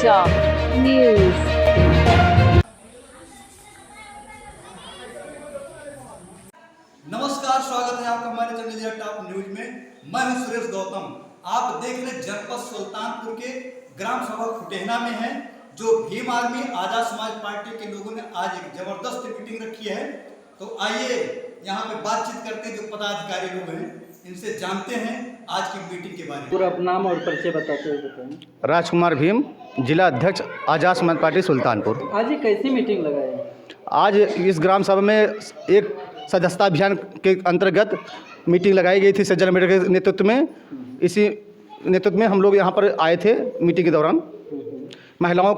Top News. नमस्कार, स्वागत है आपका हमारे चैनल इंडिया टॉप न्यूज में। मैं हूं सुरेश गौतम। आप देख रहे हैं जनपद सुल्तानपुर के ग्राम सभा खुटेहना में है, जो भीम आर्मी आजाद समाज पार्टी के लोगों ने आज एक जबरदस्त मीटिंग रखी है। तो आइए यहाँ पे बातचीत करते हैं, जो पदाधिकारी लोग हैं इनसे जानते हैं आज की मीटिंग के बारे में। पूरा नाम और परिचय बताते हुए बताएं। राजकुमार भीम, जिला अध्यक्ष आजाद समाज पार्टी सुल्तानपुर। आज ये कैसी मीटिंग लगाई? आज इस ग्राम सभा में एक सदस्यता अभियान के अंतर्गत मीटिंग लगाई गई थी सज्जन अम्बेडकर के नेतृत्व में। इसी नेतृत्व में हम लोग यहाँ पर आए थे। मीटिंग के दौरान महिलाओं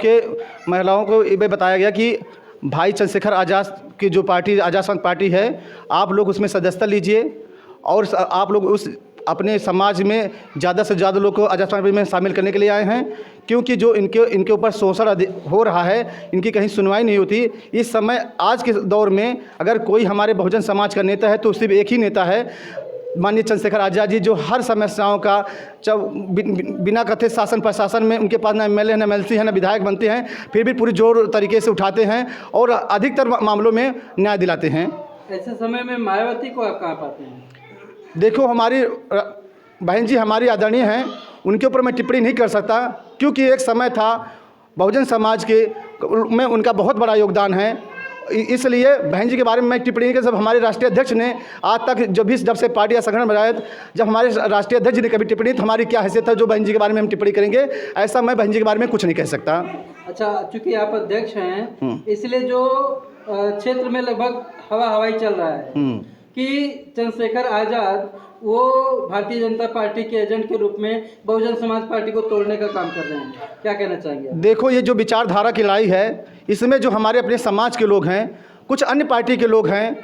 को ये बताया गया कि भाई चंद्रशेखर आज़ाद की जो पार्टी आज़ाद समाज पार्टी है, आप लोग उसमें सदस्यता लीजिए और आप लोग उस अपने समाज में ज़्यादा से ज़्यादा लोग को आज़ाद समाज पार्टी में शामिल करने के लिए आए हैं, क्योंकि जो इनके ऊपर शोषण हो रहा है, इनकी कहीं सुनवाई नहीं होती। इस समय आज के दौर में अगर कोई हमारे बहुजन समाज का नेता है तो सिर्फ एक ही नेता है, माननीय चंद्रशेखर आज़ाद जी, जो हर समस्याओं का बिना कथित शासन प्रशासन में उनके पास ना एमएलए है, ना एमएलसी है, ना विधायक बनते हैं, फिर भी पूरी जोर तरीके से उठाते हैं और अधिकतर मामलों में न्याय दिलाते हैं। ऐसे समय में मायावती को आप कहाँ पाते हैं? देखो, हमारी बहन जी हमारी आदरणीय हैं, उनके ऊपर मैं टिप्पणी नहीं कर सकता, क्योंकि एक समय था बहुजन समाज के में उनका बहुत बड़ा योगदान है। इसलिए बहन जी के बारे में मैं टिप्पणी नहीं कर सकता। हमारे राष्ट्रीय अध्यक्ष ने आज तक जब से पार्टी या संगठन बनाया, जब हमारे राष्ट्रीय अध्यक्ष जी ने कभी टिप्पणी, तो हमारी क्या हैसियत है जो बहन जी के बारे में हम टिप्पणी करेंगे? ऐसा मैं बहन जी के बारे में कुछ नहीं कह सकता। अच्छा, चूँकि आप अध्यक्ष हैं, इसलिए जो क्षेत्र में लगभग हवाई चल रहा है कि चंद्रशेखर आज़ाद वो भारतीय जनता पार्टी के एजेंट के रूप में बहुजन समाज पार्टी को तोड़ने का काम कर रहे हैं, क्या कहना चाहेंगे? देखो, ये जो विचारधारा की लड़ाई है, इसमें जो हमारे अपने समाज के लोग हैं, कुछ अन्य पार्टी के लोग हैं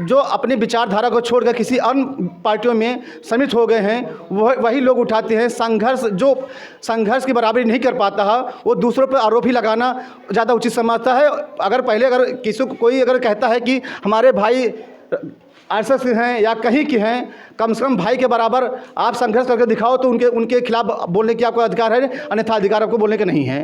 जो अपनी विचारधारा को छोड़कर किसी अन्य पार्टियों में सम्मिलित हो गए हैं, वही लोग उठाते हैं। संघर्ष की बराबरी नहीं कर पाता है, वो दूसरों पर आरोप ही लगाना ज़्यादा उचित समझता है। अगर किसी को कोई कहता है कि हमारे भाई आरएसएस के हैं या कहीं के हैं, कम से कम भाई के बराबर आप संघर्ष करके दिखाओ, तो उनके खिलाफ बोलने की आपको अधिकार है, अन्यथा अधिकार आपको बोलने के नहीं है।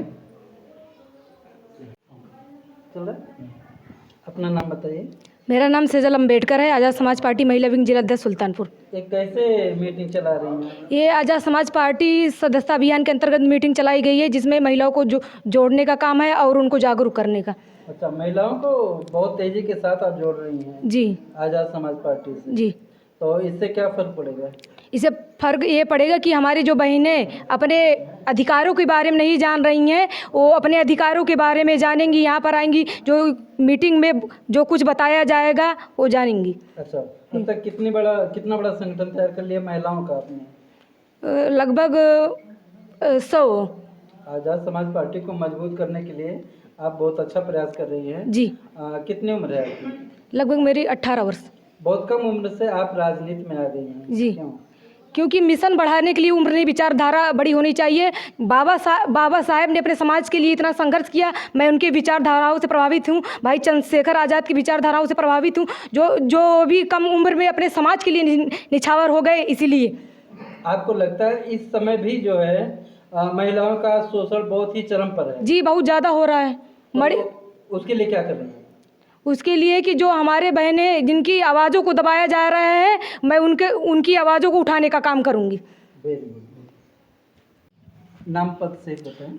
अपना नाम बताइए। मेरा नाम सेजल अम्बेडकर है, आज़ाद समाज पार्टी महिला विंग जिला अध्यक्ष सुल्तानपुर। ये कैसे मीटिंग चला रही हैं? ये आज़ाद समाज पार्टी सदस्यता अभियान के अंतर्गत मीटिंग चलाई गई है, जिसमें महिलाओं को जोड़ने का काम है और उनको जागरूक करने का। अच्छा, महिलाओं को बहुत तेजी के साथ आप जोड़ रही हैं जी आज़ाद समाज पार्टी से। जी, तो इससे क्या फ़र्क पड़ेगा? इससे फ़र्क ये पड़ेगा कि हमारी जो बहनें अपने अधिकारों के बारे में नहीं जान रही हैं, वो अपने अधिकारों के बारे में जानेंगी, यहाँ पर आएंगी, जो मीटिंग में जो कुछ बताया जाएगा वो जानेंगी। अच्छा, अब तक कितना बड़ा संगठन तैयार कर लिया महिलाओं का आपने? लगभग 100। आज़ाद समाज पार्टी को मजबूत करने के लिए आप बहुत अच्छा प्रयास कर रही हैं जी। कितनी उम्र है आपकी? लगभग मेरी 18 वर्ष। बहुत कम उम्र से आप राजनीति में आ गई हैं जी। क्यों? क्योंकि मिशन बढ़ाने के लिए उम्र नहीं, विचारधारा बड़ी होनी चाहिए। बाबा साहब ने अपने समाज के लिए इतना संघर्ष किया, मैं उनके विचारधाराओं से प्रभावित हूँ। भाई चंद्रशेखर आज़ाद की विचारधाराओं से प्रभावित हूँ, जो भी कम उम्र में अपने समाज के लिए निछावर हो गए। इसीलिए आपको लगता है इस समय भी जो है महिलाओं का शोषण बहुत ही चरम पर है? जी, बहुत ज़्यादा हो रहा है। तो उसके लिए क्या कर रहे हैं? उसके लिए कि जो हमारे बहनें जिनकी आवाज़ों को दबाया जा रहा है, मैं उनकी आवाज़ों को उठाने का काम करूँगी। नाम पद से बताएं।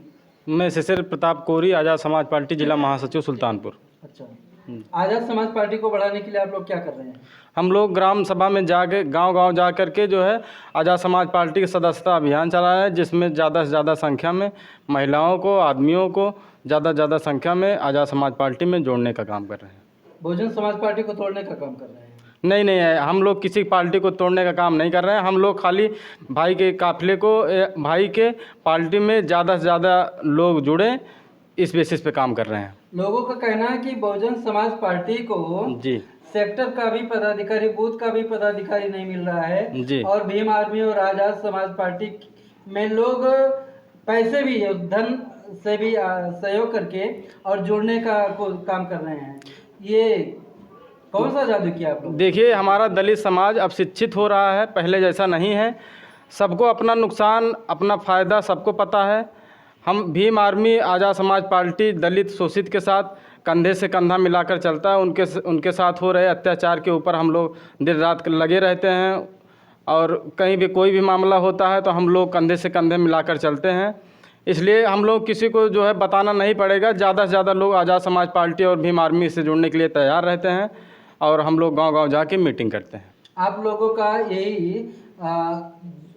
मैं शिशिर प्रताप कोरी, आज़ाद समाज पार्टी जिला महासचिव सुल्तानपुर। अच्छा, आज़ाद समाज पार्टी को बढ़ाने के लिए आप लोग क्या कर रहे हैं? हम लोग ग्राम सभा में जाके गांव जा कर के जो है आज़ाद समाज पार्टी की सदस्यता अभियान चला है, जिसमें ज़्यादा से ज़्यादा संख्या में महिलाओं को, आदमियों को ज़्यादा संख्या में आज़ाद समाज पार्टी में जोड़ने का काम कर रहे हैं। बहुजन समाज पार्टी को तोड़ने का काम कर रहे हैं? नहीं है, हम लोग किसी पार्टी को तोड़ने का काम नहीं कर रहे हैं। हम लोग खाली भाई के काफिले को, भाई के पार्टी में ज़्यादा से ज़्यादा लोग जुड़े, इस बेसिस पे काम कर रहे हैं। लोगों का कहना है कि बहुजन समाज पार्टी को जी सेक्टर का भी पदाधिकारी, बूथ का भी पदाधिकारी नहीं मिल रहा है जी। और भीम आर्मी और आज़ाद समाज पार्टी में लोग पैसे भी, धन से भी सहयोग करके और जोड़ने का काम कर रहे हैं। ये कौन सा जादू किया आप लोग? देखिए, हमारा दलित समाज अब शिक्षित हो रहा है, पहले जैसा नहीं है। सबको अपना नुकसान, अपना फ़ायदा सबको पता है। हम भीम आर्मी आज़ाद समाज पार्टी दलित शोषित के साथ कंधे से कंधा मिलाकर चलता है। उनके साथ हो रहे अत्याचार के ऊपर हम लोग दिन रात लगे रहते हैं और कहीं भी कोई भी मामला होता है तो हम लोग कंधे से कंधे मिलाकर चलते हैं। इसलिए हम लोग किसी को जो है बताना नहीं पड़ेगा, ज़्यादा से ज़्यादा लोग आज़ाद समाज पार्टी और भीम आर्मी से जुड़ने के लिए तैयार रहते हैं और हम लोग गांव-गांव जाके मीटिंग करते हैं। आप लोगों का यही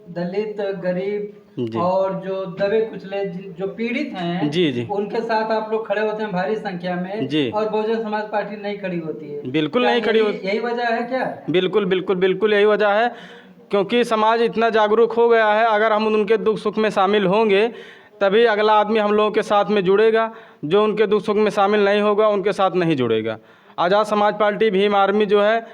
दलित गरीब और जो दबे कुचले जो पीड़ित हैं जी उनके साथ आप लोग खड़े होते हैं भारी संख्या में जी। और बहुजन समाज पार्टी नहीं खड़ी होती है। बिल्कुल नहीं खड़ी होती। यही वजह है क्या? बिल्कुल यही वजह है, क्योंकि समाज इतना जागरूक हो गया है। अगर हम उनके दुख सुख में शामिल होंगे तभी अगला आदमी हम लोगों के साथ में जुड़ेगा। जो उनके दुख सुख में शामिल नहीं होगा उनके साथ नहीं जुड़ेगा। आज़ाद समाज पार्टी भीम आर्मी जो है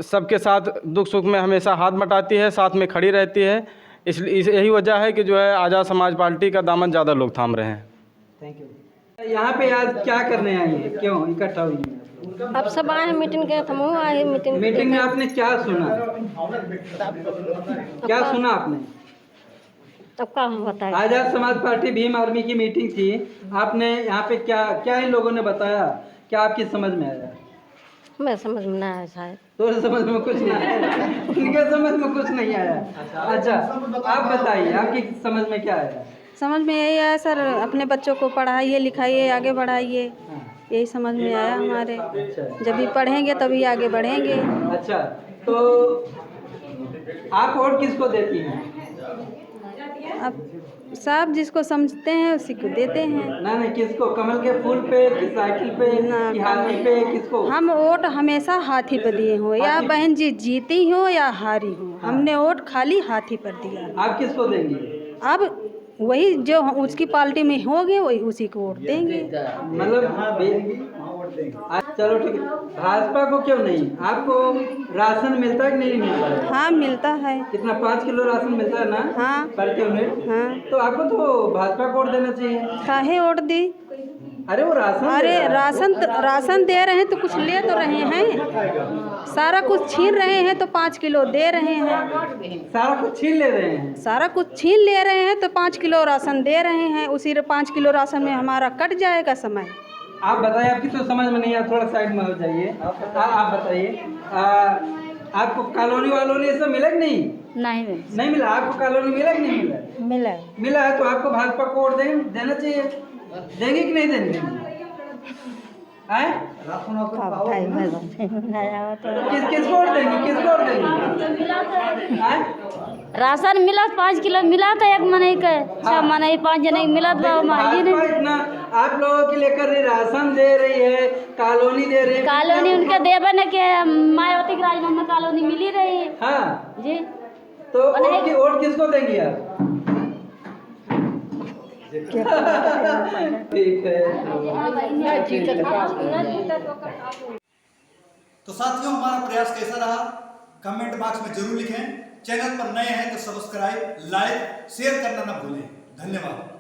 सबके साथ दुख सुख में हमेशा हाथ बटाती है, साथ में खड़ी रहती है। इसलिए यही वजह है कि जो है आज़ाद समाज पार्टी का दामन ज़्यादा लोग थाम रहे हैं। Thank you. यहाँ पे आज क्या करने आई है, क्यों इकट्ठा हुई है? अब सब आए मीटिंग के, हम आए मीटिंग में आपने क्या सुना? क्या सुना आपने? तब का हम बताएं। आज़ाद समाज पार्टी भीम आर्मी की मीटिंग थी, आपने यहाँ पे क्या इन लोगों ने बताया, क्या आपकी समझ में आया? मैं समझ में ना आया शायद। तो समझ में कुछ नहीं आया, उनके समझ में कुछ नहीं आया। अच्छा आप बताइए, आपकी समझ में क्या आया? समझ में यही आया सर, अपने बच्चों को पढ़ाइए लिखाइए आगे बढ़ाइए, यही समझ में आया हमारे। जब भी पढ़ेंगे तभी आगे बढ़ेंगे। अच्छा तो आप वोट किसको देती हैं? अब सब जिसको समझते हैं उसी को देते हैं। ना नहीं, किसको? कमल के फूल पे कि साइकिल पे कि हाथी पे, किसको? हम वोट हमेशा हाथी पर दिए हो, या बहन जी जीती हो या हारी हो, हमने वोट खाली हाथी पर दिया। आप किसको देंगी? अब वही जो उसकी पार्टी में होंगे वही उसी को वोट देंगे। मतलब चलो ठीक है। भाजपा को क्यों नहीं? आपको राशन मिलता है कि नहीं मिलता है? हाँ मिलता है। कितना 5 किलो राशन मिलता है ना? हाँ पर यूनिट। हाँ तो आपको तो भाजपा को वोट देना चाहिए। काहे वोट दी? अरे वो राशन अरे दे रहा है। राशन दे रहे हैं तो कुछ ले तो रहे हैं, सारा कुछ छीन रहे हैं तो 5 किलो दे रहे हैं। सारा कुछ छीन ले रहे हैं। सारा कुछ छीन ले रहे हैं तो 5 किलो राशन दे रहे हैं। उसी 5 किलो राशन में हमारा कट जाएगा समय। आप बताइए, आपकी तो समझ में नहीं आया, थोड़ा साइड में हो जाइए। आप बताइए, आपको कॉलोनी वालोनी ये सब मिला कि नहीं? नहीं मिला। आपको कॉलोनी मिला कि नहीं मिला? मिला है तो आपको भाजपा को वोट देना चाहिए। देंगे कि नहीं देंगे? किसको वोट देंगे? किसको वोट देंगे? राशन मिला 5 किलो मिला था एक महीने के, 6 महीने 5 जने मिला था। भाजपा इतना आप लोगों के लेकर राशन दे रही है, कॉलोनी दे रही है। कॉलोनी उनके देवे न के मायावती के राज में कॉलोनी मिली रही है। हाँ जी। तो वोट किसको देंगी आप? ठीक है। तो साथियों, हमारा प्रयास कैसा रहा कमेंट बॉक्स में जरूर लिखें। चैनल पर नए हैं तो सब्सक्राइब, लाइक, शेयर करना ना भूलें। धन्यवाद।